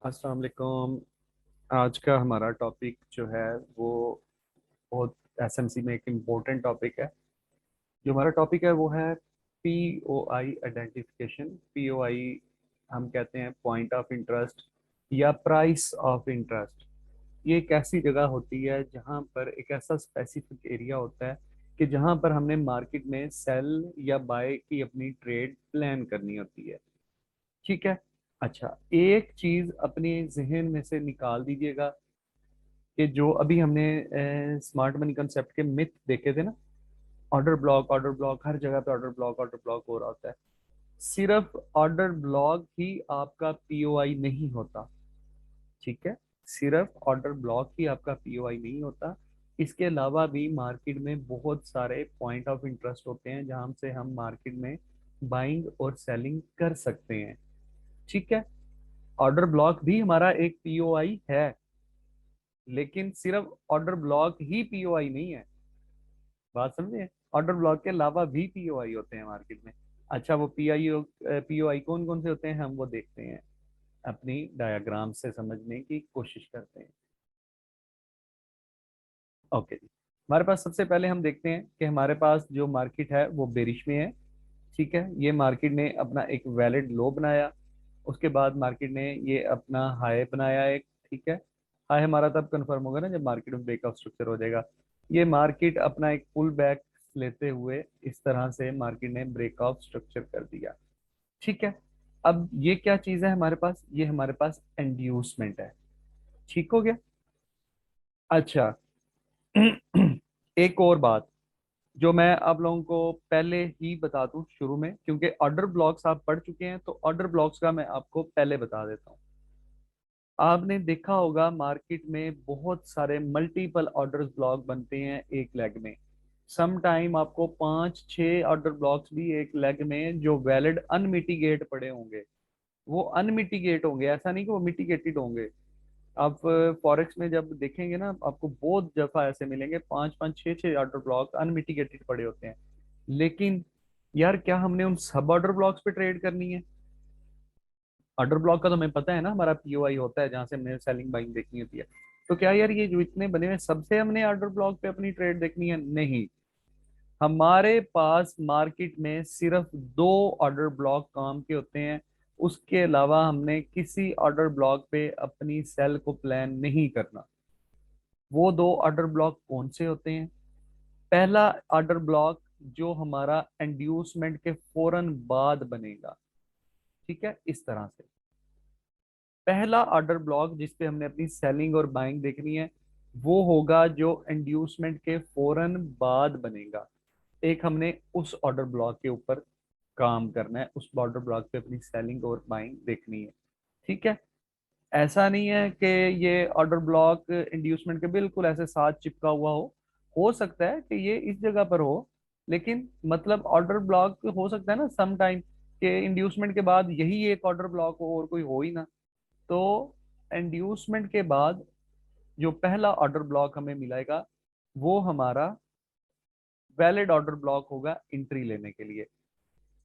अस्सलाम वालेकुम। आज का हमारा टॉपिक जो है वो बहुत एसएमसी में एक इम्पोर्टेंट टॉपिक है। जो हमारा टॉपिक है वो है पीओआई आइडेंटिफिकेशन। पीओआई हम कहते हैं पॉइंट ऑफ इंटरेस्ट या प्राइस ऑफ इंटरेस्ट। ये एक ऐसी जगह होती है जहाँ पर एक ऐसा स्पेसिफिक एरिया होता है कि जहाँ पर हमने मार्केट में सेल या बाय की अपनी ट्रेड प्लान करनी होती है। ठीक है। अच्छा, एक चीज अपने जहन में से निकाल दीजिएगा कि जो अभी हमने स्मार्ट मनी कंसेप्ट के मिथ देखे थे ना, ऑर्डर ब्लॉक हर जगह पे ऑर्डर ब्लॉक हो रहा होता है। सिर्फ ऑर्डर ब्लॉक ही आपका पीओआई नहीं होता। ठीक है। सिर्फ ऑर्डर ब्लॉक ही आपका पीओआई नहीं होता। इसके अलावा भी मार्केट में बहुत सारे पॉइंट ऑफ इंटरेस्ट होते हैं जहां से हम मार्केट में बाइंग और सेलिंग कर सकते हैं। ठीक है। ऑर्डर ब्लॉक भी हमारा एक पीओआई है, लेकिन सिर्फ ऑर्डर ब्लॉक ही पीओआई नहीं है। बात समझे? ऑर्डर ब्लॉक के अलावा भी पीओआई होते हैं मार्केट में। अच्छा, वो पीओआई कौन कौन से होते हैं हम वो देखते हैं, अपनी डायग्राम से समझने की कोशिश करते हैं। ओके जी। हमारे पास सबसे पहले हम देखते हैं कि हमारे पास जो मार्केट है वो बेरिश में है। ठीक है। ये मार्केट ने अपना एक वैलिड लो बनाया। उसके बाद मार्केट ने ये अपना हाई बनाया एक। ठीक है। हाई हमारा तब कंफर्म होगा ना जब मार्केट में ब्रेकआउट स्ट्रक्चर हो जाएगा। ये मार्केट अपना एक पुल बैक लेते हुए इस तरह से मार्केट ने ब्रेकआउट स्ट्रक्चर कर दिया। ठीक है। अब ये क्या चीज है हमारे पास? ये हमारे पास इंड्यूसमेंट है। ठीक हो गया। अच्छा। एक और बात जो मैं आप लोगों को पहले ही बता दूं शुरू में, क्योंकि ऑर्डर ब्लॉक्स आप पढ़ चुके हैं तो ऑर्डर ब्लॉक्स का मैं आपको पहले बता देता हूं। आपने देखा होगा मार्केट में बहुत सारे मल्टीपल ऑर्डर ब्लॉक बनते हैं एक लेग में। सम टाइम आपको पांच छह ऑर्डर ब्लॉक्स भी एक लेग में जो वैलिड अनमिटिगेट पड़े होंगे, वो अनमिटिगेट होंगे, ऐसा नहीं कि वो मिटिगेटेड होंगे। आप फॉरेक्स में जब देखेंगे ना आपको बहुत दफा ऐसे मिलेंगे, पांच पांच छह छह ऑर्डर ब्लॉक अनमिटिगेटेड पड़े होते हैं। लेकिन यार क्या हमने उन सब ऑर्डर ब्लॉक्स पे ट्रेड करनी है? ऑर्डर ब्लॉक का तो हमें पता है ना, हमारा पीओआई होता है जहां से हमने सेलिंग बाइंग देखनी होती है। तो क्या यार ये जो इतने बने हुए सबसे हमने ऑर्डर ब्लॉक पे अपनी ट्रेड देखनी है? नहीं। हमारे पास मार्केट में सिर्फ दो ऑर्डर ब्लॉक काम के होते हैं। उसके अलावा हमने किसी ऑर्डर ब्लॉक पे अपनी सेल को प्लान नहीं करना। वो दो ऑर्डर ब्लॉक कौन से होते हैं? पहला ऑर्डर ब्लॉक जो हमारा इंड्यूसमेंट के फौरन बाद बनेगा। ठीक है, इस तरह से पहला ऑर्डर ब्लॉक जिस पे हमने अपनी सेलिंग और बाइंग देखनी है वो होगा जो इंड्यूसमेंट के फौरन बाद बनेगा। एक हमने उस ऑर्डर ब्लॉक के ऊपर काम करना है, उस ऑर्डर ब्लॉक पे अपनी सेलिंग और बाइंग देखनी है। ठीक है। ऐसा नहीं है कि ये ऑर्डर ब्लॉक इंड्यूसमेंट के बिल्कुल ऐसे साथ चिपका हुआ हो सकता है कि ये इस जगह पर हो, लेकिन मतलब ऑर्डर ब्लॉक हो सकता है ना सम टाइम कि इंड्यूसमेंट के बाद यही एक ऑर्डर ब्लॉक हो और कोई हो ही ना। तो इंड्यूसमेंट के बाद जो पहला ऑर्डर ब्लॉक हमें मिलेगा वो हमारा वैलिड ऑर्डर ब्लॉक होगा एंट्री लेने के लिए।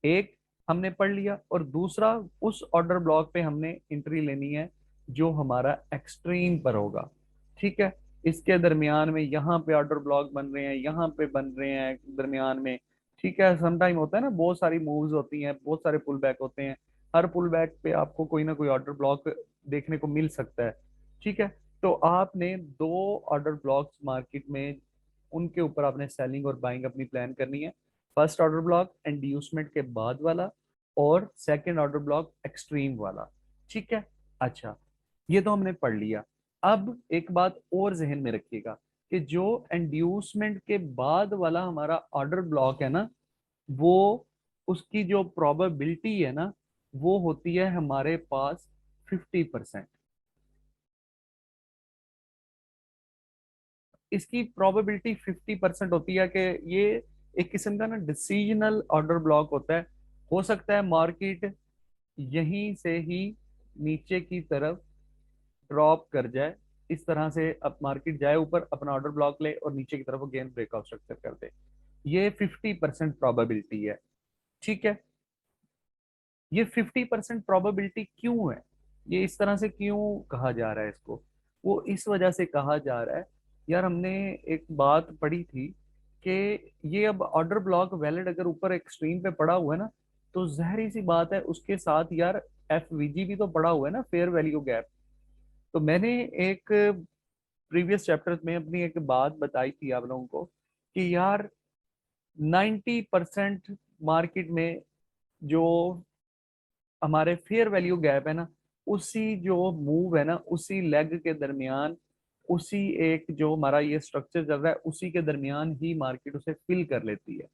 एक हमने पढ़ लिया, और दूसरा उस ऑर्डर ब्लॉक पे हमने एंट्री लेनी है जो हमारा एक्सट्रीम पर होगा। ठीक है। इसके दरमियान में यहाँ पे ऑर्डर ब्लॉक बन रहे हैं, यहाँ पे बन रहे हैं दरमियान में। ठीक है। समटाइम होता है ना, बहुत सारी मूव्स होती हैं, बहुत सारे पुल बैक होते हैं। हर पुल बैक पे आपको कोई ना कोई ऑर्डर ब्लॉक देखने को मिल सकता है। ठीक है। तो आपने दो ऑर्डर ब्लॉक्स मार्केट में, उनके ऊपर आपने सेलिंग और बाइंग अपनी प्लान करनी है। फर्स्ट ऑर्डर ब्लॉक इंड्यूसमेंट के बाद वाला, और सेकंड ऑर्डर ब्लॉक एक्सट्रीम वाला। ठीक है। अच्छा, ये तो हमने पढ़ लिया। अब एक बात और जहन में रखिएगा कि जो इंड्यूसमेंट के बाद वाला हमारा ऑर्डर ब्लॉक है ना, वो उसकी जो प्रोबेबिलिटी है ना वो होती है हमारे पास 50%। इसकी प्रोबेबिलिटी 50% होती है कि ये एक किस्म का ना डिसीजनल ऑर्डर ब्लॉक होता है। हो सकता है मार्केट यहीं से ही नीचे की तरफ ड्रॉप कर जाए, इस तरह से अब मार्केट जाए ऊपर अपना ऑर्डर ब्लॉक ले और नीचे की तरफ अगेन ब्रेकआउट स्ट्रक्चर कर दे। ये 50% प्रोबेबिलिटी है। ठीक है। ये 50% प्रोबेबिलिटी क्यों है? ये इस तरह से क्यों कहा जा रहा है इसको? वो इस वजह से कहा जा रहा है, यार हमने एक बात पढ़ी थी कि ये अब ऑर्डर ब्लॉक वैलिड अगर ऊपर एक्सट्रीम पे पड़ा हुआ है ना, तो जहरी सी बात है उसके साथ यार एफवीजी भी तो पड़ा हुआ है ना, फेयर वैल्यू गैप। तो मैंने एक प्रीवियस चैप्टर में अपनी एक बात बताई थी आप लोगों को कि यार 90% मार्केट में जो हमारे फेयर वैल्यू गैप है ना, उसी जो मूव है ना, उसी लेग के दरमियान, उसी एक जो हमारा ये स्ट्रक्चर चल रहा है उसी के दरमियान ही मार्केट उसे फिल कर लेती है।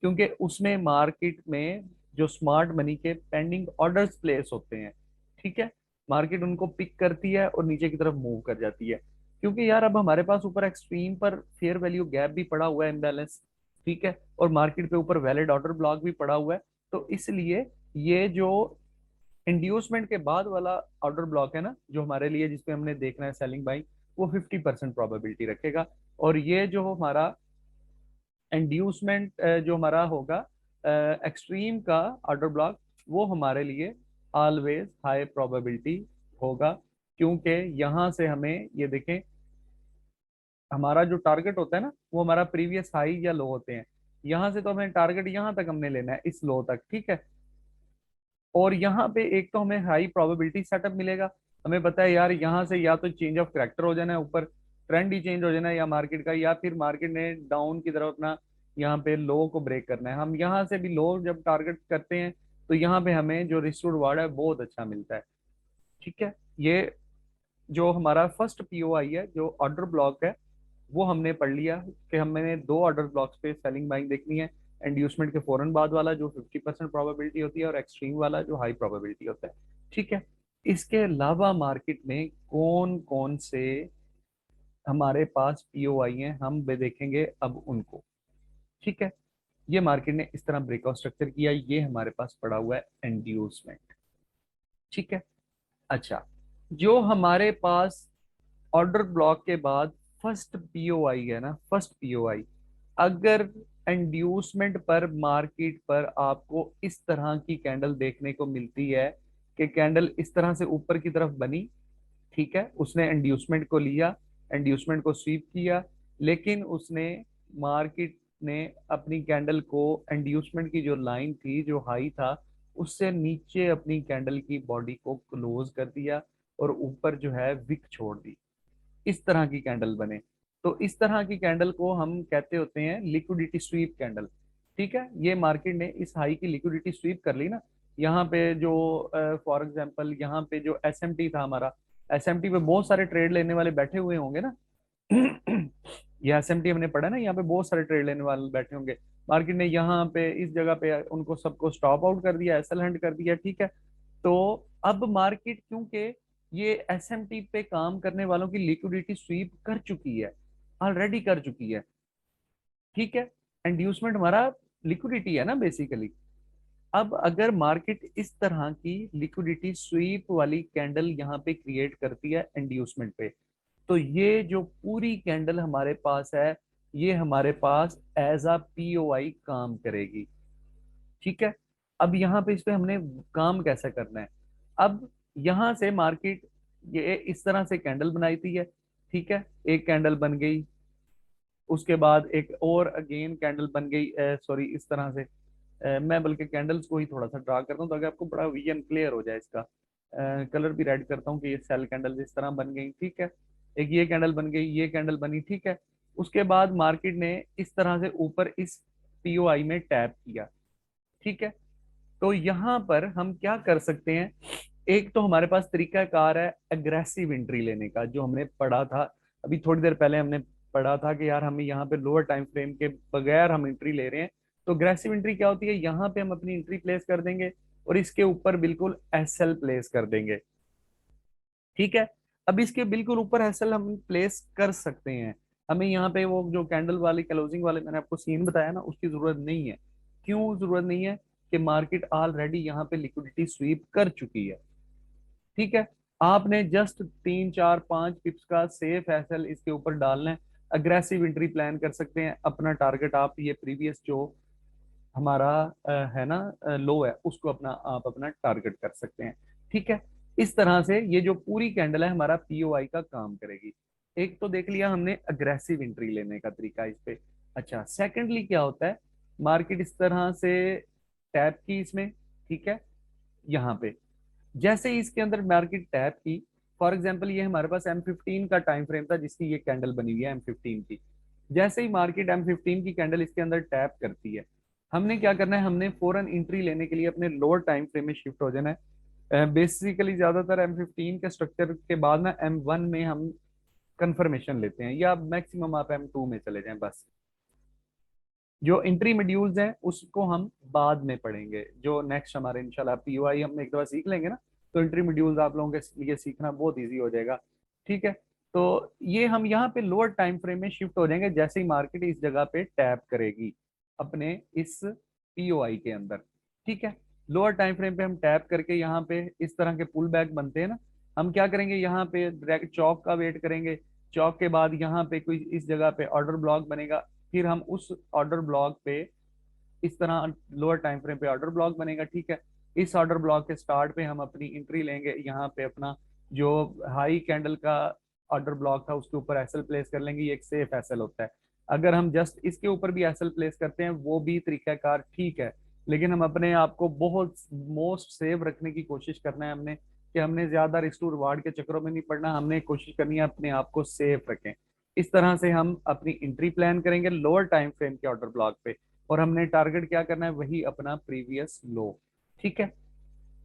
क्योंकि उसमें मार्केट में जो स्मार्ट मनी के पेंडिंग ऑर्डर्स प्लेस होते हैं, ठीक है, मार्केट उनको पिक करती है और नीचे की तरफ मूव कर जाती है। क्योंकि यार अब हमारे पास ऊपर एक्सट्रीम पर फेयर वैल्यू गैप भी पड़ा हुआ है, इम्बैलेंस, ठीक है, और मार्केट पे ऊपर वैलिड ऑर्डर ब्लॉक भी पड़ा हुआ है। तो इसलिए ये जो इंड्यूसमेंट के बाद वाला ऑर्डर ब्लॉक है ना, जो हमारे लिए जिसपे हमने देखना है सेलिंग बाइंग, वो 50% प्रोबेबिलिटी रखेगा। और ये जो हमारा इंड्यूसमेंट जो हमारा होगा एक्सट्रीम का ऑर्डर ब्लॉक, वो हमारे लिए ऑलवेज हाई प्रोबेबिलिटी होगा। क्योंकि यहाँ से हमें ये देखें, हमारा जो टारगेट होता है ना, वो हमारा प्रीवियस हाई या लो होते हैं। यहाँ से तो हमें टारगेट यहाँ तक हमने लेना है, इस लो तक, ठीक है। और यहाँ पे एक तो हमें हाई प्रोबेबिलिटी सेटअप मिलेगा। हमें पता है यार यहाँ से या तो चेंज ऑफ करेक्टर हो जाना है, ऊपर ट्रेंड ही चेंज हो जाना है या मार्केट का, या फिर मार्केट ने डाउन की तरफ अपना यहाँ पे लो को ब्रेक करना है। हम यहाँ से भी लो जब टारगेट करते हैं तो यहाँ पे हमें जो रिस्क रिवार्ड है बहुत अच्छा मिलता है, ठीक है। ये जो हमारा फर्स्ट पीओआई है, जो ऑर्डर ब्लॉक है, वो हमने पढ़ लिया कि हमने दो ऑर्डर ब्लॉक्स पे सेलिंग बाइंग देखनी है। इंड्यूसमेंट के फौरन बाद वाला जो 50% प्रोबेबिलिटी होती है, और एक्सट्रीम वाला जो हाई प्रोबेबिलिटी होता है, ठीक है। इसके अलावा मार्केट में कौन कौन से हमारे पास पीओआई हैं, हम भी देखेंगे अब उनको, ठीक है। ये मार्केट ने इस तरह ब्रेकआउट स्ट्रक्चर किया, ये हमारे पास पड़ा हुआ है इंड्यूसमेंट, ठीक है। अच्छा, जो हमारे पास ऑर्डर ब्लॉक के बाद फर्स्ट पीओआई है ना, फर्स्ट पीओआई, अगर इंड्यूसमेंट पर मार्केट पर आपको इस तरह की कैंडल देखने को मिलती है कि कैंडल इस तरह से ऊपर की तरफ बनी, ठीक है, उसने इंड्यूसमेंट को लिया, इंड्यूसमेंट को स्वीप किया, लेकिन उसने मार्केट ने अपनी कैंडल को इंड्यूसमेंट की जो लाइन थी, जो हाई था, उससे नीचे अपनी कैंडल की बॉडी को क्लोज कर दिया और ऊपर जो है विक छोड़ दी। इस तरह की कैंडल बने, तो इस तरह की कैंडल को हम कहते होते हैं लिक्विडिटी स्वीप कैंडल, ठीक है। ये मार्केट ने इस हाई की लिक्विडिटी स्वीप कर ली ना, यहाँ पे जो फॉर एग्जांपल यहाँ पे जो एसएमटी था हमारा, एसएमटी पे बहुत सारे ट्रेड लेने वाले बैठे हुए होंगे ना। ये एसएमटी हमने पढ़ा ना, यहाँ पे बहुत सारे ट्रेड लेने वाले बैठे होंगे। मार्केट ने यहाँ पे इस जगह पे उनको सबको स्टॉप आउट कर दिया, एसएल हंट कर दिया, ठीक है। तो अब मार्केट क्योंकि ये एसएमटी पे काम करने वालों की लिक्विडिटी स्वीप कर चुकी है, ऑलरेडी कर चुकी है, ठीक है। इंड्यूसमेंट हमारा लिक्विडिटी है ना बेसिकली। अब अगर मार्केट इस तरह की लिक्विडिटी स्वीप वाली कैंडल यहाँ पे क्रिएट करती है इंड्यूसमेंट पे, तो ये जो पूरी कैंडल हमारे पास है, ये हमारे पास एज अ पीओआई काम करेगी, ठीक है। अब यहाँ पे इस पे हमने काम कैसे करना है? अब यहाँ से मार्केट ये इस तरह से कैंडल बनाई थी है, ठीक है, एक कैंडल बन गई, उसके बाद एक और अगेन कैंडल बन गई, सॉरी इस तरह से, मैं बल्कि कैंडल्स को ही थोड़ा सा ड्रा करता हूँ ताकि आपको बड़ा विजन क्लियर हो जाए इसका। कलर भी रेड करता हूँ कि ये सेल कैंडल इस तरह बन गई, ठीक है। एक ये कैंडल बन गई, ये कैंडल बनी, ठीक है। उसके बाद मार्केट ने इस तरह से ऊपर इस पीओआई में टैप किया, ठीक है। तो यहाँ पर हम क्या कर सकते हैं? एक तो हमारे पास तरीका कार है एग्रेसिव एंट्री लेने का, जो हमने पढ़ा था अभी थोड़ी देर पहले। हमने पढ़ा था कि यार हमें यहाँ पे लोअर टाइम फ्रेम के बगैर हम एंट्री ले रहे हैं। तो अग्रेसिव एंट्री क्या होती है? यहाँ पे हम अपनी एंट्री प्लेस कर देंगे और इसके ऊपर बिल्कुल एसएल प्लेस कर देंगे, ठीक है। अब इसके बिल्कुल ऊपर एसएल हम प्लेस कर सकते हैं, हमें यहाँ पे वो जो कैंडल वाली क्लोजिंग वाले मैंने आपको सीन बताया ना, उसकी जरूरत नहीं है। क्यों जरूरत नहीं है? कि मार्केट ऑलरेडी यहाँ पे लिक्विडिटी स्वीप कर चुकी है, ठीक है। आपने जस्ट 3 4 5 पिप्स का सेफ एसएल इसके ऊपर डालना है। अग्रेसिव एंट्री प्लान कर सकते हैं, अपना टारगेट आप ये प्रीवियस जो हमारा है ना लो है, उसको अपना आप अपना टारगेट कर सकते हैं, ठीक है। इस तरह से ये जो पूरी कैंडल है हमारा पीओआई का काम करेगी। एक तो देख लिया हमने अग्रेसिव एंट्री लेने का तरीका इस पे। अच्छा, सेकेंडली क्या होता है, मार्केट इस तरह से टैप की इसमें, ठीक है, यहाँ पे जैसे ही इसके अंदर मार्केट टैप की, फॉर एग्जांपल ये हमारे पास M15 का टाइम फ्रेम था जिसकी ये कैंडल बनी हुई है M15 की। जैसे ही मार्केट M15 की कैंडल इसके अंदर टैप करती है, हमने क्या करना है, हमने फौरन एंट्री लेने के लिए अपने लोअर टाइम फ्रेम में शिफ्ट हो जाना है। बेसिकली ज्यादातर M15 के स्ट्रक्चर के बाद ना M1 में हम कंफर्मेशन लेते हैं, या मैक्सिमम आप M2 में चले जाएं बस। जो एंट्री मॉड्यूल्स हैं उसको हम बाद में पढ़ेंगे, जो नेक्स्ट हमारे इंशाल्लाह पीओआई हम एक दफा सीख लेंगे ना, तो एंट्री मॉड्यूल्स आप लोगों के लिए सीखना बहुत इजी हो जाएगा। ठीक है, तो ये हम यहाँ पे लोअर टाइम फ्रेम में शिफ्ट हो जाएंगे जैसे ही मार्केट इस जगह पे टैप करेगी अपने इस पीओआई के अंदर। ठीक है, लोअर टाइम फ्रेम पे हम टैप करके यहाँ पे इस तरह के पुल बैक बनते हैं ना, हम क्या करेंगे, यहाँ पे डायरेक्ट चौक का वेट करेंगे। चौक के बाद यहाँ पे कोई इस जगह पे ऑर्डर ब्लॉक बनेगा, फिर हम उस ऑर्डर ब्लॉक पे इस तरह लोअर टाइम फ्रेम पे ऑर्डर ब्लॉक बनेगा। ठीक है, इस ऑर्डर ब्लॉक के स्टार्ट पे हम अपनी एंट्री लेंगे, यहाँ पे अपना जो हाई कैंडल का ऑर्डर ब्लॉक था उसके ऊपर एसएल प्लेस कर लेंगे, ये एक सेफ एसएल होता है। अगर हम जस्ट इसके ऊपर भी एसएल प्लेस करते हैं वो भी तरीकाकार ठीक है, लेकिन हम अपने आप को बहुत मोस्ट सेव रखने की कोशिश करना है हमने, कि हमने ज्यादा रिस्क टू रिवार्ड के चक्करों में नहीं पड़ना, हमने कोशिश करनी है अपने आप को सेफ रखें। इस तरह से हम अपनी एंट्री प्लान करेंगे लोअर टाइम फ्रेम के ऑर्डर ब्लॉक पे, और हमने टारगेट क्या करना है, वही अपना प्रीवियस लो। ठीक है,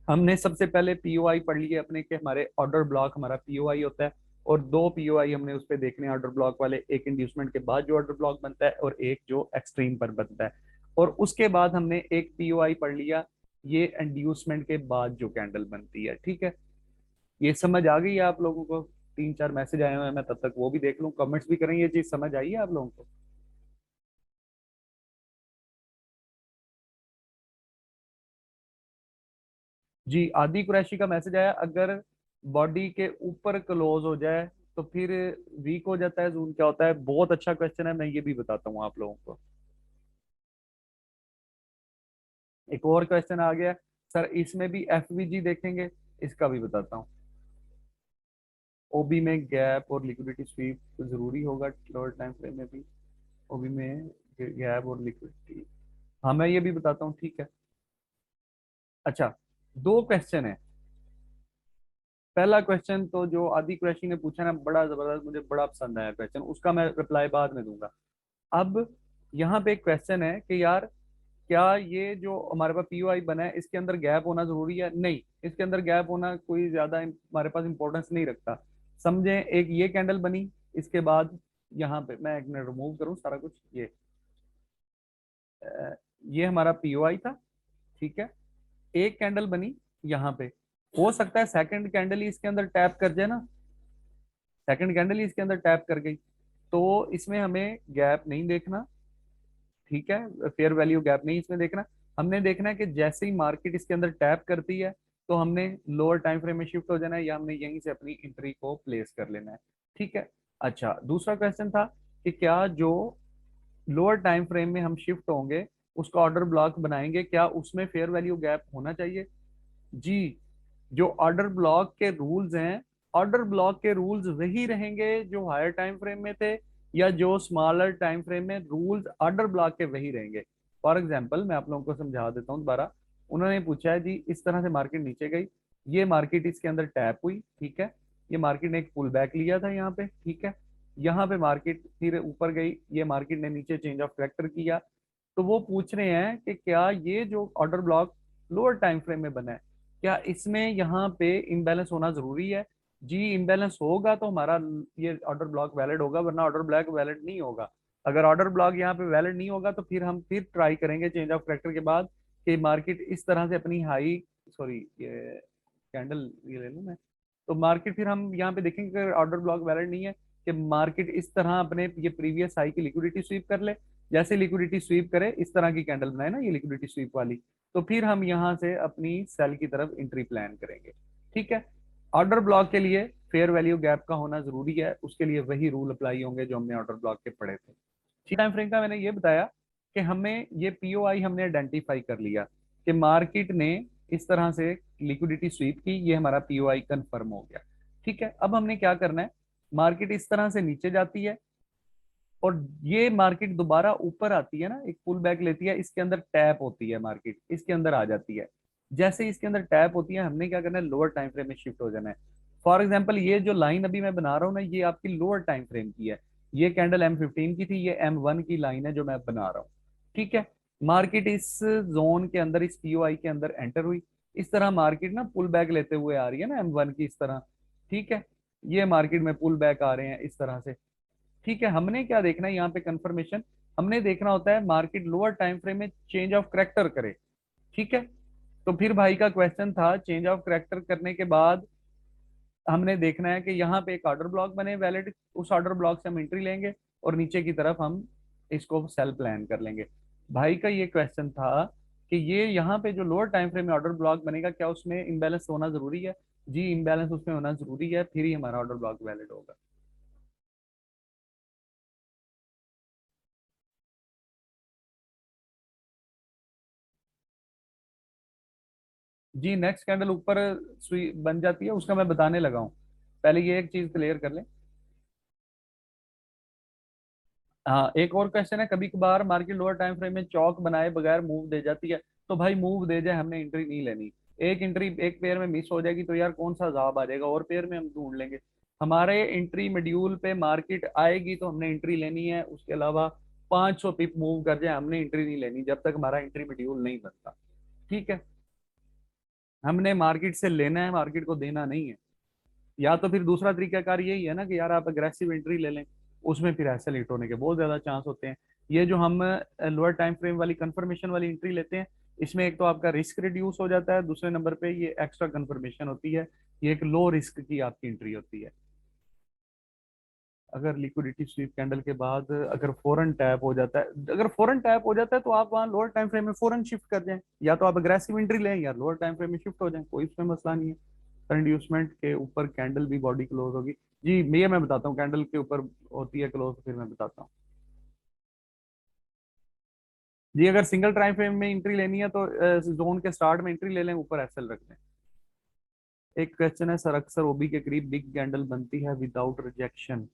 हमने सबसे पहले पीओआई पढ़ लिए अपने के हमारे ऑर्डर ब्लॉक हमारा पीओआई होता है, और दो पीओआई हमने उस पर देखने हैं ऑर्डर ब्लॉक वाले, एक इंड्यूसमेंट के बाद जो ऑर्डर ब्लॉक बनता है और एक जो एक्सट्रीम पर बनता है। और उसके बाद हमने एक पीओआई पढ़ लिया ये इंड्यूसमेंट के बाद जो कैंडल बनती है। ठीक है, ये समझ आ गई है आप लोगों को? तीन चार मैसेज आए हुए हैं, मैं तब तक वो भी देख लूँ, कमेंट्स भी करें, ये चीज समझ आई है आप लोगों को? जी, आदि कुरैशी का मैसेज आया, अगर बॉडी के ऊपर क्लोज हो जाए तो फिर वीक हो जाता है, जून क्या होता है? बहुत अच्छा क्वेश्चन है, मैं ये भी बताता हूँ आप लोगों को। एक और क्वेश्चन आ गया, सर इसमें भी एफवीजी देखेंगे, इसका भी बताता हूँ। ओबी में गैप और लिक्विडिटी स्वीप तो जरूरी होगा लोअर टाइम फ्रेम में भी, ओबी में गैप और लिक्विडिटी, हाँ मैं ये भी बताता हूँ। ठीक है, अच्छा, दो क्वेश्चन है। पहला क्वेश्चन तो जो आदि कुरैशी ने पूछा ना, बड़ा जबरदस्त, मुझे बड़ा पसंद आया क्वेश्चन, उसका मैं रिप्लाई बाद में दूंगा। अब यहाँ पे एक क्वेश्चन है कि यार क्या ये जो हमारे पास पीओआई बना है इसके अंदर गैप होना जरूरी है? नहीं, इसके अंदर गैप होना कोई ज्यादा हमारे पास इंपॉर्टेंस नहीं रखता। समझे, एक ये कैंडल बनी, इसके बाद यहाँ पे मैं एक मिनट रिमूव करूँ सारा कुछ, ये हमारा पीओआई था। ठीक है, एक कैंडल बनी यहाँ पे, हो सकता है सेकंड कैंडल ही इसके अंदर टैप कर जाए ना, सेकंड कैंडल ही इसके अंदर टैप कर गई, तो इसमें हमें गैप नहीं देखना। ठीक है, फेयर वैल्यू गैप नहीं इसमें देखना, हमने देखना है कि जैसे ही मार्केट इसके अंदर टैप करती है तो हमने लोअर टाइम फ्रेम में शिफ्ट हो जाना है, या हमने यहीं से अपनी एंट्री को प्लेस कर लेना है। ठीक है, अच्छा, दूसरा क्वेश्चन था कि क्या जो लोअर टाइम फ्रेम में हम शिफ्ट होंगे उसका ऑर्डर ब्लॉक बनाएंगे, क्या उसमें फेयर वैल्यू गैप होना चाहिए? जी, जो ऑर्डर ब्लॉक के रूल्स हैं, ऑर्डर ब्लॉक के रूल्स वही रहेंगे जो हायर टाइम फ्रेम में थे, या जो स्मॉलर टाइम फ्रेम में रूल्स ऑर्डर ब्लॉक के वही रहेंगे। फॉर एग्जांपल मैं आप लोगों को समझा देता हूँ दोबारा। उन्होंने पूछा है जी, इस तरह से मार्केट नीचे गई, ये मार्केट इसके अंदर टैप हुई, ठीक है, ये मार्केट ने एक पुल बैक लिया था यहाँ पे, ठीक है, यहाँ पे मार्केट फिर ऊपर गई, ये मार्केट ने नीचे चेंज ऑफ ट्रैक्टर किया। तो वो पूछ रहे हैं कि क्या ये जो order block lower time frame में बना है, क्या इसमें यहाँ पे इम्बैलेंस होना जरूरी है? जी, इम्बैलेंस होगा तो हमारा ये ऑर्डर ब्लॉक वैलिड होगा, वरना ऑर्डर ब्लॉक वैलिड नहीं होगा। अगर ऑर्डर ब्लॉक यहाँ पे वैलिड नहीं होगा तो फिर हम फिर ट्राई करेंगे चेंज ऑफ करेक्टर के बाद कि मार्केट इस तरह से अपनी हाई, सॉरी ये कैंडल ये ले लूँ मैं, तो मार्केट फिर हम यहाँ पे देखेंगे कि ऑर्डर ब्लॉक वैलिड नहीं है, कि मार्केट इस तरह अपने ये प्रीवियस हाई की लिक्विडिटी स्वीप कर ले, जैसे लिक्विडिटी स्वीप करे इस तरह की कैंडल बनाए ना, ये लिक्विडिटी स्वीप वाली, तो फिर हम यहाँ से अपनी सेल की तरफ एंट्री प्लान करेंगे। ठीक है, ऑर्डर ब्लॉक के लिए फेयर वैल्यू गैप का होना जरूरी है, उसके लिए वही रूल अप्लाई होंगे जो हमने ऑर्डर ब्लॉक के पढ़े थे। टाइम फ्रेम का मैंने ये बताया कि हमें ये पीओआई हमने आइडेंटिफाई कर लिया कि मार्केट ने इस तरह से लिक्विडिटी स्वीप की, ये हमारा पीओआई कंफर्म हो गया। ठीक है, अब हमने क्या करना है, मार्केट इस तरह से नीचे जाती है और ये मार्केट दोबारा ऊपर आती है ना, एक पुल बैक लेती है, इसके अंदर टैप होती है, मार्केट इसके अंदर आ जाती है। जैसे ही इसके अंदर टैप होती है, हमने क्या करना है, लोअर टाइम फ्रेम में शिफ्ट हो जाना है। फॉर एग्जाम्पल ये जो लाइन अभी मैं बना रहा हूँ ना, ये आपकी लोअर टाइम फ्रेम की है। ये कैंडल M15 की थी, ये M1 की लाइन है जो मैं बना रहा हूँ। ठीक है, मार्केट इस जोन के अंदर, इस पीओआई के अंदर एंटर हुई। इस तरह मार्केट ना पुल बैक लेते हुए आ रही है ना M1 की, इस तरह। ठीक है, ये मार्केट में पुल बैक आ रहे हैं इस तरह से। ठीक है, हमने क्या देखना है यहाँ पे कंफर्मेशन, हमने देखना होता है मार्केट लोअर टाइम फ्रेम में चेंज ऑफ करेक्टर करे। ठीक है, तो फिर भाई का क्वेश्चन था, चेंज ऑफ करेक्टर करने के बाद हमने देखना है कि यहाँ पे एक ऑर्डर ब्लॉक बने वैलिड, उस ऑर्डर ब्लॉक से हम एंट्री लेंगे और नीचे की तरफ हम इसको सेल प्लान कर लेंगे। भाई का ये क्वेश्चन था कि ये यहाँ पे जो लोअर टाइम फ्रेम में ऑर्डर ब्लॉक बनेगा, क्या उसमें इम्बैलेंस होना जरूरी है? जी, इम्बैलेंस उसमें होना जरूरी है, फिर ही हमारा ऑर्डर ब्लॉक वैलिड होगा। जी, नेक्स्ट कैंडल ऊपर सुई बन जाती है, उसका मैं बताने लगा हूँ। पहले ये एक चीज क्लियर कर लें। हाँ, एक और क्वेश्चन है, कभी कभार मार्केट लोअर टाइम फ्रेम में चौक बनाए बगैर मूव दे जाती है। तो भाई मूव दे जाए, हमने एंट्री नहीं लेनी। एक एंट्री एक पेयर में मिस हो जाएगी तो यार कौन सा जवाब आ जाएगा, और पेयर में हम ढूंढ लेंगे। हमारे एंट्री मॉड्यूल पे मार्केट आएगी तो हमने एंट्री लेनी है, उसके अलावा 500 पिप मूव कर जाए हमने एंट्री नहीं लेनी जब तक हमारा एंट्री मॉड्यूल नहीं बनता। ठीक है, हमने मार्केट से लेना है, मार्केट को देना नहीं है। या तो फिर दूसरा तरीकाकार यही है ना कि यार आप अग्रेसिव एंट्री ले लें, उसमें फिर ऐसे लेट होने के बहुत ज्यादा चांस होते हैं। ये जो हम लोअर टाइम फ्रेम वाली कंफर्मेशन वाली एंट्री लेते हैं, इसमें एक तो आपका रिस्क रिड्यूस हो जाता है, दूसरे नंबर पे ये एक्स्ट्रा कंफर्मेशन होती है। ये एक लो रिस्क की आपकी एंट्री होती है। अगर लिक्विडिटी स्वीप कैंडल के बाद अगर फौरन टैप हो जाता है, अगर फौरन टैप हो जाता है तो आप वहाँ लोअर टाइम फ्रेम में फौरन शिफ्ट कर जाएं, या तो आप अग्रेसिव एंट्री लें या लोअर टाइम फ्रेम में शिफ्ट हो जाएं, कोई उसमें मसला नहीं है। इंड्यूसमेंट के ऊपर कैंडल भी बॉडी क्लोज होगी। जी, मैं बताता हूँ कैंडल के ऊपर होती है क्लोज, फिर मैं बताता हूँ। जी, अगर सिंगल टाइम फ्रेम में एंट्री लेनी है तो जोन के स्टार्ट में एंट्री ले लें, ऊपर एसएल रख लें। एक क्वेश्चन है सर, अक्सर ओबी के करीब बिग कैंडल बनती है विदाउट रिजेक्शन,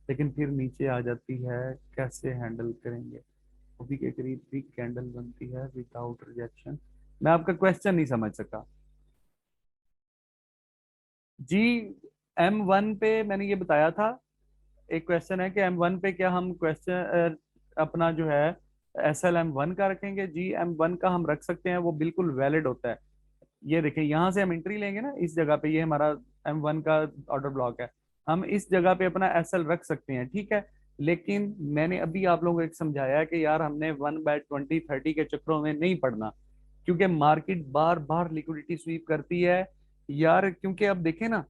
लेकिन फिर नीचे आ जाती है, कैसे हैंडल करेंगे? ओबी के करीब बिग कैंडल बनती है विदाउट रिजेक्शन, मैं आपका क्वेश्चन नहीं समझ सका। जी, M1 पे मैंने ये बताया था। एक क्वेश्चन है कि M1 पे क्या हम क्वेश्चन अपना जो है SL M1 का रखेंगे? जी, M1 का हम रख सकते हैं, वो बिल्कुल वैलिड होता है। ये देखिए, यहाँ से हम एंट्री लेंगे ना इस जगह पे, ये हमारा M1 का ऑर्डर ब्लॉक है, हम इस जगह पे अपना SL रख सकते हैं। ठीक है, लेकिन मैंने अभी आप लोगों को एक समझाया कि यार हमने 1/20 30 के चक्रों में नहीं पड़ना, क्योंकि मार्केट बार बार लिक्विडिटी स्वीप करती है यार। क्योंकि अब देखें ना,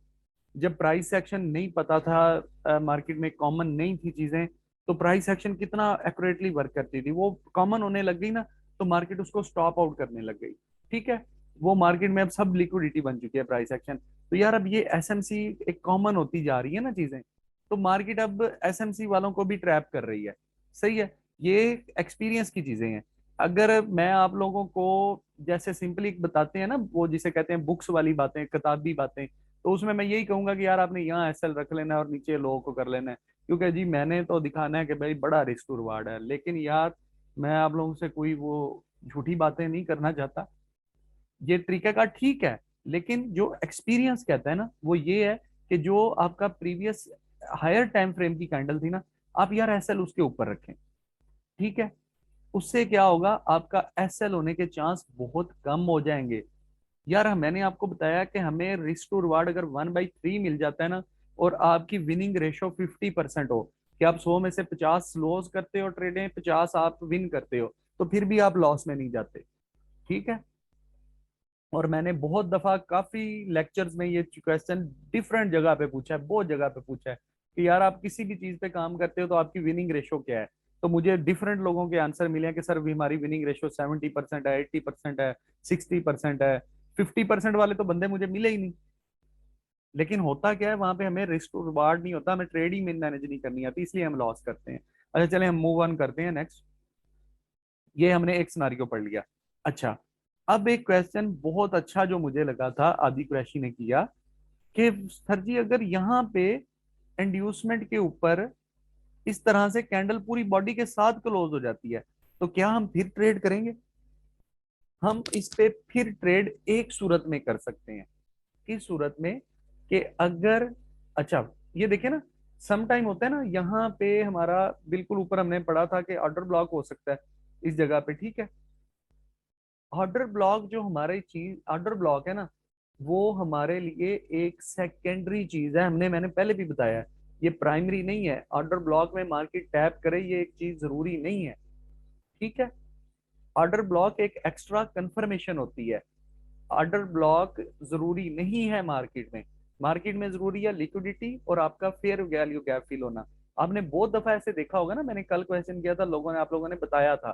जब प्राइस एक्शन नहीं पता था, मार्केट में कॉमन नहीं थी चीजें, तो प्राइस एक्शन कितना एक्यूरेटली वर्क करती थी, वो कॉमन होने लग गई ना, तो मार्केट उसको स्टॉप आउट करने लग गई। ठीक है, वो मार्केट में अब सब लिक्विडिटी बन चुकी है प्राइस एक्शन। तो यार अब ये एसएमसी एक कॉमन होती जा रही है ना चीजें, तो मार्केट अब एसएमसी वालों को भी ट्रैप कर रही है। सही है, ये एक्सपीरियंस की चीजें हैं। अगर मैं आप लोगों को जैसे सिंपली बताते हैं ना, वो जिसे कहते हैं बुक्स वाली बातें, किताबी बातें, तो उसमें मैं यही कहूंगा कि यार आपने यहाँ एसएल रख लेना है और नीचे लो को कर लेना है, क्योंकि जी मैंने तो दिखाना है कि भाई बड़ा रिस्क टू रिवार्ड है। लेकिन यार मैं आप लोगों से कोई वो झूठी बातें नहीं करना चाहता, ये तरीका का ठीक है, लेकिन जो एक्सपीरियंस कहता है ना वो ये है कि जो आपका प्रीवियस हायर टाइम फ्रेम की कैंडल थी ना, आप यार एसएल उसके ऊपर रखें। ठीक है, उससे क्या होगा, आपका एसएल होने के चांस बहुत कम हो जाएंगे। यार मैंने आपको बताया कि हमें रिस्क टू रिवार्ड अगर 1/3 मिल जाता है ना, और आपकी विनिंग रेशो 50% हो, कि आप 100 में से 50 लॉस करते हो ट्रेडें, 50 आप विन करते हो, तो फिर भी आप लॉस में नहीं जाते। ठीक है, और मैंने बहुत दफा काफी लेक्चर्स में ये क्वेश्चन डिफरेंट जगह पे पूछा है, बहुत जगह पे पूछा है कि यार आप किसी भी चीज पे काम करते हो तो आपकी विनिंग रेशो क्या है? तो मुझे डिफरेंट लोगों के आंसर मिले हैं कि सर भी हमारी विनिंग रेशो 70% है, 80% है, 60% है। 50% वाले तो बंदे मुझे मिले ही नहीं। लेकिन होता क्या है, वहां पे हमें रिस्क रिवार्ड नहीं होता, हमें ट्रेडिंग में मैनेज नहीं करनी आती, इसलिए हम लॉस करते हैं। अच्छा चले हम मूव ऑन करते हैं नेक्स्ट। ये हमने एक सिनारियो पढ़ लिया। अच्छा, अब एक क्वेश्चन बहुत अच्छा जो मुझे लगा था, आदि कुरैशी ने किया कि सर जी अगर यहाँ पे इंड्यूसमेंट के ऊपर इस तरह से कैंडल पूरी बॉडी के साथ क्लोज हो जाती है, तो क्या हम फिर ट्रेड करेंगे? हम इस पे फिर ट्रेड एक सूरत में कर सकते हैं। किस सूरत में? कि अगर, अच्छा ये देखिए ना, सम टाइम होता है ना, यहाँ पे हमारा बिल्कुल ऊपर हमने पढ़ा था कि ऑर्डर ब्लॉक हो सकता है इस जगह पे, ठीक है। ऑर्डर ब्लॉक जो हमारी चीज ऑर्डर ब्लॉक है ना, वो हमारे लिए एक सेकेंडरी चीज है, मैंने पहले भी बताया है, ये प्राइमरी नहीं है। ऑर्डर ब्लॉक में मार्केट टैप करे ये एक चीज जरूरी नहीं है, ठीक है। ऑर्डर ब्लॉक एक एक्स्ट्रा कंफर्मेशन होती है। ऑर्डर ब्लॉक जरूरी नहीं है मार्केट में। मार्केट में जरूरी है लिक्विडिटी और आपका फेयर वैल्यू गैप फिल होना। आपने बहुत दफा ऐसे देखा होगा ना, मैंने कल क्वेश्चन किया था, आप लोगों ने बताया था,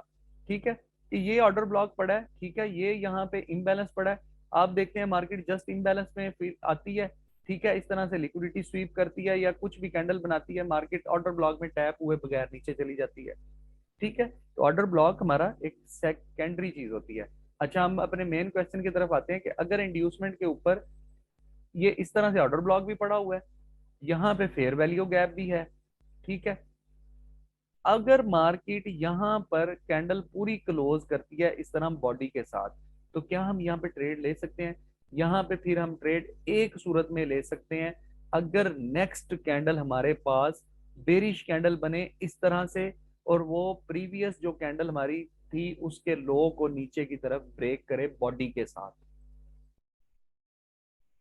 ठीक है, कि ये ऑर्डर ब्लॉक पड़ा है, ठीक है, ये यहाँ पे इम्बैलेंस पड़ा है। आप देखते हैं मार्केट जस्ट इम्बैलेंस में फिर आती है, ठीक है, इस तरह से लिक्विडिटी स्वीप करती है या कुछ भी कैंडल बनाती है, मार्केट ऑर्डर ब्लॉक में टैप हुए बगैर नीचे चली जाती है, ठीक है। तो ऑर्डर ब्लॉक हमारा एक सेकेंडरी चीज होती है। अच्छा, हम अपने मेन क्वेश्चन की तरफ आते हैं कि अगर इंड्यूसमेंट के ऊपर ये इस तरह से ऑर्डर ब्लॉक भी पड़ा हुआ है, यहाँ पे फेयर वैल्यू गैप भी है, ठीक है। अगर मार्केट यहाँ पर कैंडल पूरी क्लोज करती है इस तरह बॉडी के साथ, तो क्या हम यहाँ पे ट्रेड ले सकते हैं? यहाँ पे फिर हम ट्रेड एक सूरत में ले सकते हैं, अगर नेक्स्ट कैंडल हमारे पास बेरिश कैंडल बने इस तरह से, और वो प्रीवियस जो कैंडल हमारी थी उसके लो को नीचे की तरफ ब्रेक करे बॉडी के साथ।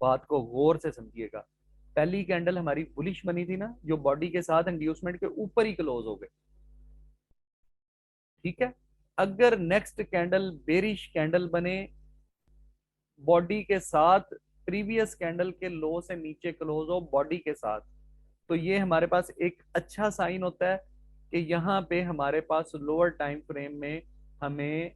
बात को गौर से समझिएगा। पहली कैंडल हमारी बुलिश बनी थी ना, जो बॉडी के साथ इंड्यूसमेंट के ऊपर ही क्लोज हो गए, ठीक है। अगर नेक्स्ट कैंडल बेरिश कैंडल बने बॉडी के साथ, प्रीवियस कैंडल के लो से नीचे क्लोज हो बॉडी के साथ, तो ये हमारे पास एक अच्छा साइन होता है कि यहाँ पे हमारे पास लोअर टाइम फ्रेम में हमें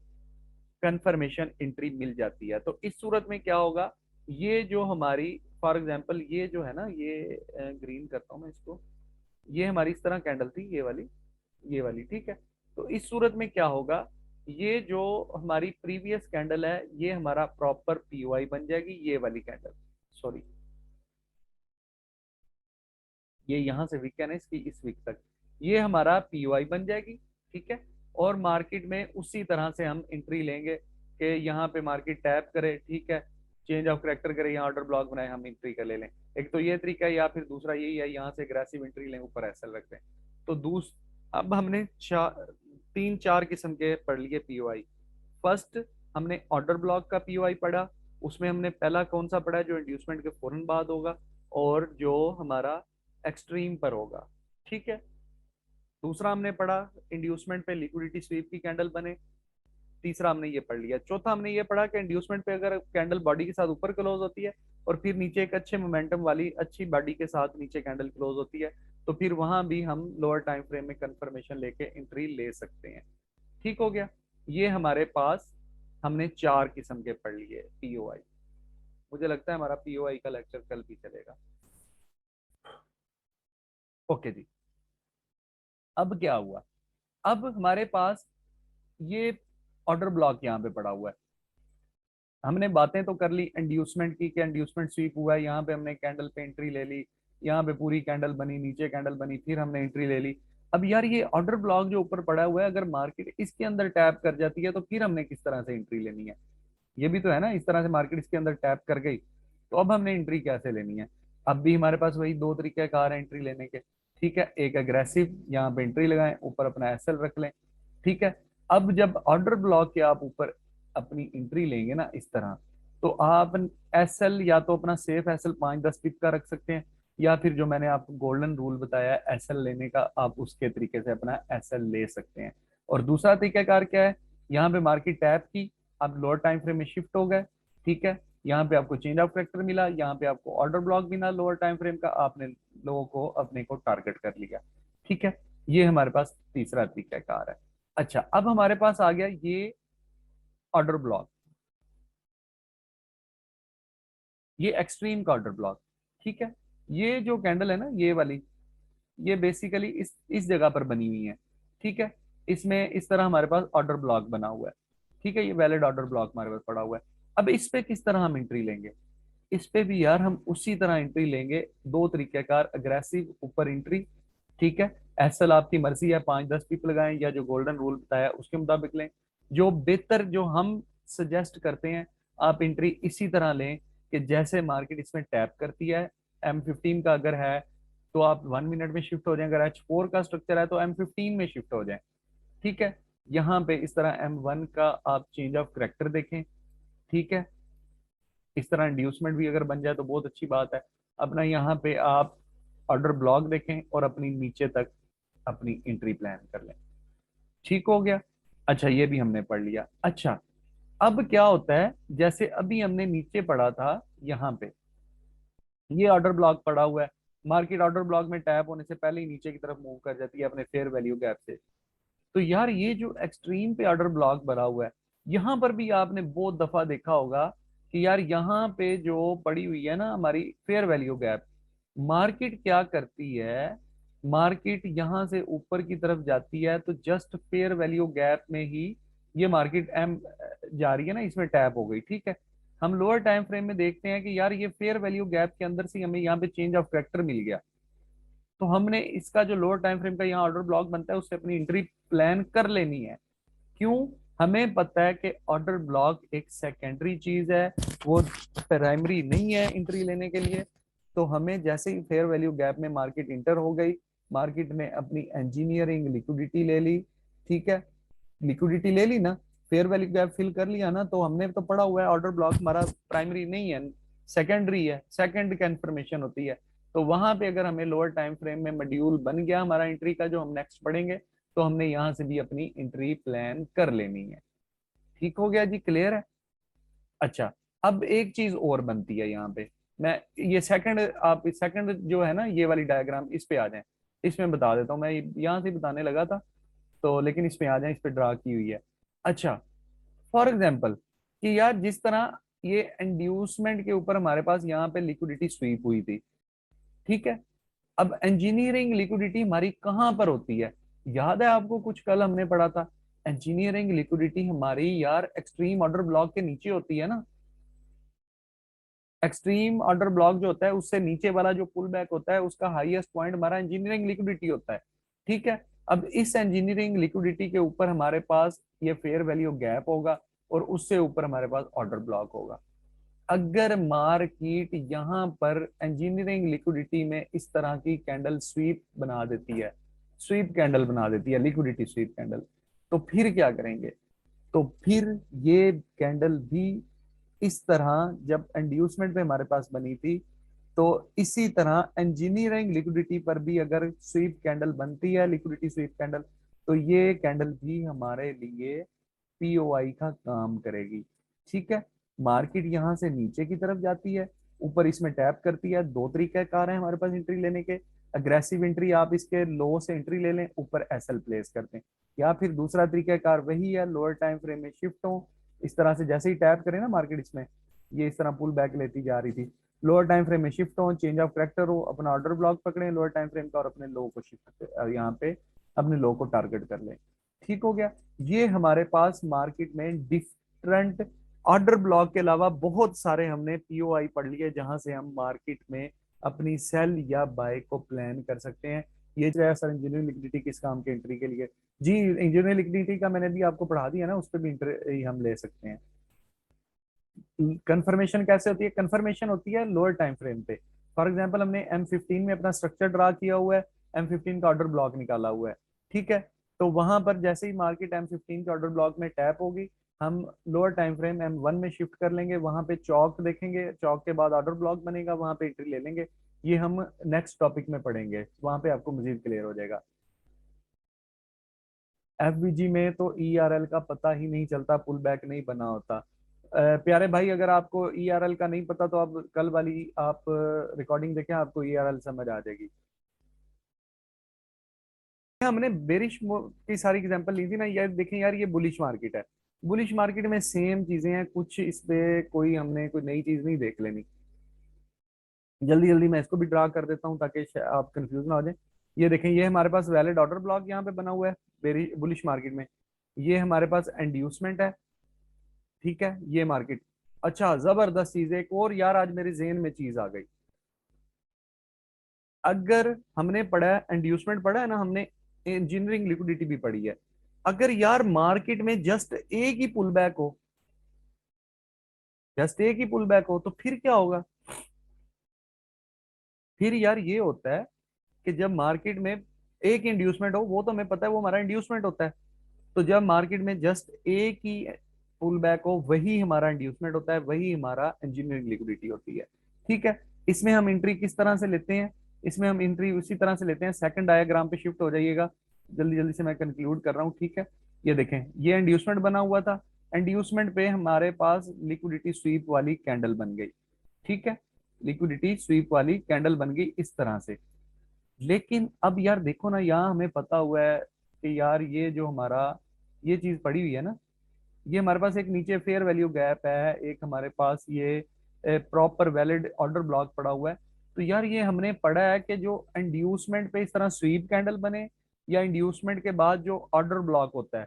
कंफर्मेशन एंट्री मिल जाती है। तो इस सूरत में क्या होगा, ये जो हमारी, फॉर एग्जांपल ये जो है ना, ये ग्रीन करता हूं मैं इसको, ये हमारी इस तरह कैंडल थी, ये वाली, ठीक है। तो इस सूरत में क्या होगा, ये जो हमारी प्रीवियस कैंडल है ये हमारा प्रॉपर पीओआई बन जाएगी, ये वाली कैंडल, सॉरी, ये यहां से वीक है ना, इसकी इस वीक तक ये हमारा पीओआई बन जाएगी, ठीक है। और मार्केट में उसी तरह से हम एंट्री लेंगे कि यहाँ पे मार्केट टैप करे, ठीक है, चेंज ऑफ करेक्टर करे, यहाँ ऑर्डर ब्लॉक बनाए, हम एंट्री कर ले लें। एक तो ये तरीका है, या फिर दूसरा यही है, यहाँ से एग्रेसिव एंट्री लें, ऊपर एसएल रखते हैं। तो अब हमने तीन चार किस्म के पढ़ लिए पीओआई। फर्स्ट, हमने ऑर्डर ब्लॉक का पीओआई पढ़ा, उसमें हमने पहला कौन सा पढ़ा है, जो इंड्यूसमेंट के फौरन बाद होगा और जो हमारा एक्सट्रीम पर होगा, ठीक है। दूसरा हमने पढ़ा इंड्यूसमेंट पे लिक्विडिटी स्वीप की कैंडल बने। तीसरा हमने ये पढ़ लिया। चौथा हमने ये पढ़ा कि इंड्यूसमेंट पे अगर कैंडल बॉडी के साथ ऊपर क्लोज होती है और फिर नीचे एक अच्छे मोमेंटम वाली अच्छी बॉडी के साथ नीचे कैंडल क्लोज होती है, तो फिर वहां भी हम लोअर टाइम फ्रेम में कंफर्मेशन लेके एंट्री ले सकते हैं, ठीक हो गया। ये हमारे पास हमने चार किस्म के पढ़ लिए पीओआई। मुझे लगता है हमारा पीओआई का लेक्चर कल भी चलेगा। ओके जी। अब क्या हुआ, अब हमारे पास ये ऑर्डर ब्लॉक यहाँ पे पड़ा हुआ है। हमने बातें तो कर ली इंड्यूसमेंट की, कि इंड्यूसमेंट स्वीप हुआ है, यहाँ पे हमने कैंडल पे एंट्री ले ली, यहाँ पे पूरी कैंडल बनी, नीचे कैंडल बनी, फिर हमने एंट्री ले ली। अब यार ये ऑर्डर ब्लॉक जो ऊपर पड़ा हुआ है, अगर मार्केट इसके अंदर टैप कर जाती है तो फिर हमने किस तरह से एंट्री लेनी है? ये भी तो है ना, इस तरह से मार्केट इसके अंदर टैप कर गई तो अब हमने एंट्री कैसे लेनी है? अब भी हमारे पास वही दो तरीके कार है एंट्री लेने के, ठीक है। एक एग्रेसिव, यहाँ पे एंट्री लगाएं, ऊपर अपना एसएल रख लें, ठीक है। अब जब ऑर्डर ब्लॉक के आप ऊपर अपनी एंट्री लेंगे ना इस तरह, तो आप एसएल या तो अपना सेफ एसएल 5-10 पिप का रख सकते हैं, या फिर जो मैंने आपको गोल्डन रूल बताया है एसएल लेने का, आप उसके तरीके से अपना एसएल ले सकते हैं। और दूसरा तरीकाकार क्या है, यहाँ पे मार्केट टैप की, आप लोअर टाइम फ्रेम में शिफ्ट हो गए, ठीक है। यहाँ पे आपको चेंज ऑफ करेक्टर मिला, यहाँ पे आपको ऑर्डर ब्लॉक मिला लोअर टाइम फ्रेम का, आपने लोगों को अपने को टारगेट कर लिया, ठीक है। ये हमारे पास तीसरा तरीकाकार है। अच्छा, अब हमारे पास आ गया ये ऑर्डर ब्लॉक, ये एक्सट्रीम का ऑर्डर ब्लॉक, ठीक है। ये जो कैंडल है ना, ये वाली, ये बेसिकली इस जगह पर बनी हुई है, ठीक है। इसमें इस तरह हमारे पास ऑर्डर ब्लॉक बना हुआ है। ठीक है, ये वैलिड ऑर्डर ब्लॉक हमारे पास पड़ा हुआ है। अब इस पे किस तरह हम एंट्री लेंगे? इस पे भी यार हम उसी तरह एंट्री लेंगे, दो तरीकेकार, अग्रेसिव ऊपर एंट्री, ठीक है। एसएल आपकी मर्जी है, 5-10 पिप लगाएं या जो गोल्डन रूल बताया उसके मुताबिक लें, जो बेहतर जो हम सजेस्ट करते हैं आप एंट्री इसी तरह लें कि जैसे मार्केट इसमें टैप करती है। M15 का अगर है तो आप 1 मिनट में शिफ्ट हो जाएं, अगर H4 का स्ट्रक्चर है तो M15 में शिफ्ट हो जाएं, ठीक है। यहाँ पे इस तरह M1 का आप चेंज ऑफ करेक्टर देखें, ठीक है। इस तरह इंड्यूसमेंट भी अगर बन जाए तो बहुत अच्छी बात है। अपना यहाँ पे आप ऑर्डर ब्लॉक देखें और अपनी नीचे तक अपनी एंट्री प्लान कर लें, ठीक हो गया। अच्छा, ये भी हमने पढ़ लिया। अच्छा, अब क्या होता है, जैसे अभी हमने नीचे पढ़ा था, यहाँ पे ये ऑर्डर ब्लॉक पड़ा हुआ है, मार्केट ऑर्डर ब्लॉक में टैप होने से पहले ही नीचे की तरफ मूव कर जाती है अपने फेयर वैल्यू गैप से। तो यार ये जो एक्सट्रीम पे ऑर्डर ब्लॉक बना हुआ है, यहां पर भी आपने बहुत दफा देखा होगा कि यार यहाँ पे जो पड़ी हुई है ना हमारी फेयर वैल्यू गैप, मार्केट क्या करती है, मार्केट यहां से ऊपर की तरफ जाती है तो जस्ट फेयर वैल्यू गैप में ही ये मार्केट एम जा रही है ना, इसमें टैप हो गई, ठीक है। हम लोअर टाइम फ्रेम में देखते हैं कि यार ये फेयर वैल्यू गैप के अंदर से हमें यहाँ पे चेंज ऑफ फैक्टर मिल गया, तो हमने इसका जो लोअर टाइम फ्रेम का यहाँ ऑर्डर ब्लॉक बनता है उससे अपनी एंट्री प्लान कर लेनी है। क्यों? हमें पता है कि ऑर्डर ब्लॉक एक सेकेंडरी चीज है, वो प्राइमरी नहीं है एंट्री लेने के लिए। तो हमें जैसे ही फेयर वैल्यू गैप में मार्केट इंटर हो गई, मार्केट ने अपनी इंजीनियरिंग लिक्विडिटी ले ली, ठीक है, लिक्विडिटी ले ली ना, फेयर वैल्यू गैप फिल कर लिया ना, तो हमने तो पढ़ा हुआ है ऑर्डर ब्लॉक हमारा प्राइमरी नहीं है, सेकेंडरी है, सेकंड कंफर्मेशन होती है। तो वहां पे अगर हमें लोअर टाइम फ्रेम में मॉड्यूल बन गया हमारा एंट्री का, जो हम नेक्स्ट पढ़ेंगे, तो हमने यहां से भी अपनी एंट्री प्लान कर लेनी है। ठीक हो गया जी, क्लियर है। अच्छा, अब एक चीज और बनती है यहाँ पे, मैं ये सेकंड, आप सेकंड जो है ना ये वाली डायग्राम, इस पे आ जाएं, इसमें बता देता हूँ, मैं यहाँ से बताने लगा था तो, लेकिन इसमें आ जाए, इस पे ड्रा की हुई है। अच्छा, फॉर एग्जाम्पल कि यार जिस तरह ये इंड्यूसमेंट के ऊपर हमारे पास यहाँ पे लिक्विडिटी स्वीप हुई थी, ठीक है। अब इंजीनियरिंग लिक्विडिटी हमारी कहां पर होती है? याद है आपको, कुछ कल हमने पढ़ा था, इंजीनियरिंग लिक्विडिटी हमारी यार एक्सट्रीम ऑर्डर ब्लॉक के नीचे होती है ना। एक्सट्रीम ऑर्डर ब्लॉक जो होता है उससे नीचे वाला जो पुल बैक होता है, उसका हाईएस्ट पॉइंट हमारा इंजीनियरिंग लिक्विडिटी होता है, ठीक है। अब इस इंजीनियरिंग लिक्विडिटी के ऊपर हमारे पास ये फेयर वैल्यू गैप होगा और उससे ऊपर हमारे पास ऑर्डर ब्लॉक होगा। अगर मार्केट यहाँ पर इंजीनियरिंग लिक्विडिटी में इस तरह की कैंडल स्वीप बना देती है, स्वीप कैंडल बना देती है, लिक्विडिटी स्वीप कैंडल, तो फिर क्या करेंगे? तो फिर ये कैंडल भी इस तरह जब इंड्यूसमेंट पे हमारे पास बनी थी, तो इसी तरह इंजीनियरिंग लिक्विडिटी पर भी अगर स्वीप कैंडल बनती है, लिक्विडिटी स्वीप कैंडल, तो ये कैंडल भी हमारे लिए पीओआई का काम करेगी, ठीक है। मार्केट यहां से नीचे की तरफ जाती है, ऊपर इसमें टैप करती है, दो तरीके कार है हमारे पास एंट्री लेने के। अग्रेसिव एंट्री आप इसके लो से एंट्री ले लें, ऊपर एसएल प्लेस करते हैं, या फिर दूसरा तरीका कार वही है, लोअर टाइम फ्रेम में शिफ्ट हो, इस तरह से जैसे ही टैप करें ना मार्केट इसमें, ये इस तरह पुल बैक लेती जा रही थी, लोअर टाइम फ्रेम में शिफ्ट हो, चेंज ऑफ करेक्टर हो, अपना ऑर्डर ब्लॉक पकड़े लोअर टाइम फ्रेम का और अपने लो को शिफ्ट यहाँ पे अपने लो को टारगेट कर लें, ठीक हो गया। ये हमारे पास मार्केट में डिफरेंट ऑर्डर ब्लॉक के अलावा बहुत सारे हमने पीओआई पढ़ लिए जहां से हम मार्केट में अपनी सेल या बाय को प्लान कर सकते हैं। ये जो है सर इंजीनियरिंग लिक्विडिटी किस काम के एंट्री के लिए, जी इंजीनियरिंग लिक्विडिटी का मैंने भी आपको पढ़ा दिया ना, उस पर भी एंट्री हम ले सकते हैं। कंफर्मेशन कैसे होती है? कंफर्मेशन होती है लोअर टाइम फ्रेम पे। फॉर एग्जांपल हमने M15 में अपना स्ट्रक्चर ड्रा किया हुआ है, M15 का ऑर्डर ब्लॉक निकाला हुआ है, ठीक है। तो वहां पर जैसे ही मार्केट M15 के ऑर्डर ब्लॉक में टैप होगी, हम लोअर टाइम फ्रेम M1 में शिफ्ट कर लेंगे, वहां पे चौक देखेंगे, चौक के बाद ऑर्डर ब्लॉक बनेगा, वहां पे एंट्री ले लेंगे। ये हम नेक्स्ट टॉपिक में पढ़ेंगे, वहां पे आपको मजीद क्लियर हो जाएगा। एफवीजी में तो ईआरएल का पता ही नहीं चलता, पुल बैक नहीं बना होता। प्यारे भाई, अगर आपको ईआरएल का नहीं पता तो आप कल वाली आप रिकॉर्डिंग देखें, आपको ईआरएल समझ आ जाएगी। हमने बेरिश की सारी एग्जांपल ली थी ना, यार देखें यार ये बुलिश मार्केट है, बुलिश मार्केट में सेम चीजें हैं, कुछ इस पे कोई हमने कोई नई चीज नहीं देख लेनी। जल्दी जल्दी मैं इसको भी ड्रा कर देता हूँ ताकि आप कंफ्यूज ना हो जाए। ये देखें, ये हमारे पास वैलिड ऑर्डर ब्लॉक यहाँ पे बना हुआ है, बेरी बुलिश मार्केट में। ये हमारे पास इंड्यूसमेंट है, ठीक है, ये मार्केट। अच्छा, जबरदस्त चीज है एक और यार, आज मेरे जेहन में चीज आ गई। अगर हमने पढ़ा है इंड्यूसमेंट, पढ़ा है ना हमने, इंजीनियरिंग लिक्विडिटी भी पढ़ी है। अगर यार मार्केट में जस्ट एक ही पुल बैक हो, जस्ट एक ही पुल बैक हो, तो फिर क्या होगा? फिर यार ये होता है कि जब मार्केट में एक इंड्यूसमेंट हो, वो तो हमें पता है वो हमारा इंड्यूसमेंट होता है। तो जब मार्केट में जस्ट एक ही पुल बैक हो, वही हमारा इंड्यूसमेंट होता है, वही हमारा इंजीनियरिंग लिक्विडिटी होती है। ठीक है, इसमें हम एंट्री किस तरह से लेते हैं? इसमें हम एंट्री उसी तरह से लेते हैं। सेकंड डायग्राम पे शिफ्ट हो जाइएगा, जल्दी जल्दी से मैं कंक्लूड कर रहा हूँ। ठीक है, ये देखें, ये इंड्यूसमेंट बना हुआ था। इंड्यूसमेंट पे हमारे पास लिक्विडिटी स्वीप वाली कैंडल बन गई। ठीक है, लिक्विडिटी स्वीप वाली कैंडल बन गई इस तरह से। लेकिन अब यार देखो ना, यहाँ हमें पता हुआ है कि यार ये जो हमारा ये चीज पड़ी हुई है ना, ये हमारे पास एक नीचे फेयर वैल्यू गैप है, एक हमारे पास ये प्रॉपर वैलिड ऑर्डर ब्लॉक पड़ा हुआ है। तो यार ये हमने पढ़ा है कि जो इंड्यूसमेंट पे इस तरह स्वीप कैंडल बने, या इंड्यूसमेंट के बाद जो ऑर्डर ब्लॉक होता है,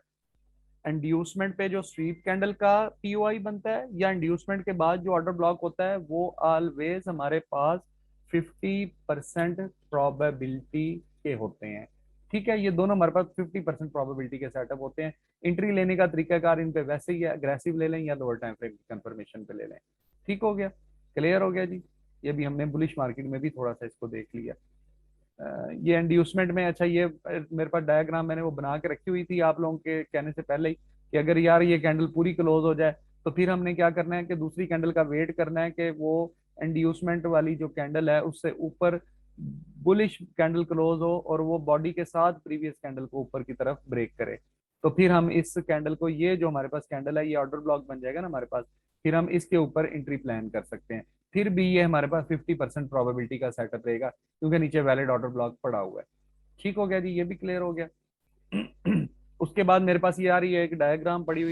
इंड्यूसमेंट पे जो स्वीप कैंडल का पीओआई बनता है, या इंड्यूसमेंट के बाद जो ऑर्डर ब्लॉक होता है, वो ऑलवेज हमारे पास 50% प्रोबेबिलिटी के होते हैं। ठीक है, ये दोनों हमारे पास 50% प्रोबेबिलिटी के सेटअप होते हैं। एंट्री लेने का तरीकाकार इन पे वैसे ही है, अग्रेसिव ले लें या लोअर टाइम फ्रेम की कंफर्मेशन पे ले लें। ठीक हो गया, क्लियर हो गया जी। ये भी हमने बुलिश मार्केट में भी थोड़ा सा इसको देख लिया। ये इंड्यूसमेंट में, अच्छा ये मेरे पास डायग्राम मैंने वो बना के रखी हुई थी आप लोगों के कहने से पहले ही, कि अगर यार ये कैंडल पूरी क्लोज हो जाए, तो फिर हमने क्या करना है कि दूसरी कैंडल का वेट करना है कि वो इंड्यूसमेंट वाली जो कैंडल है उससे ऊपर बुलिश कैंडल क्लोज हो, और वो बॉडी के साथ प्रीवियस कैंडल को ऊपर की तरफ ब्रेक करे। तो फिर हम इस कैंडल को, ये जो हमारे पास कैंडल है, ये ऑर्डर ब्लॉक बन जाएगा ना हमारे पास, फिर हम इसके ऊपर एंट्री प्लान कर सकते हैं। फिर भी ये हमारे पास 50% प्रोबेबिलिटी का सेटअप रहेगा, क्योंकि नीचे वैलिड ऑर्डर ब्लॉक पड़ा हुआ है। ठीक हो गया जी, ये भी क्लियर हो गया। उसके बाद मेरे पास ये आ रही है एक डायग्राम पड़ी हुई।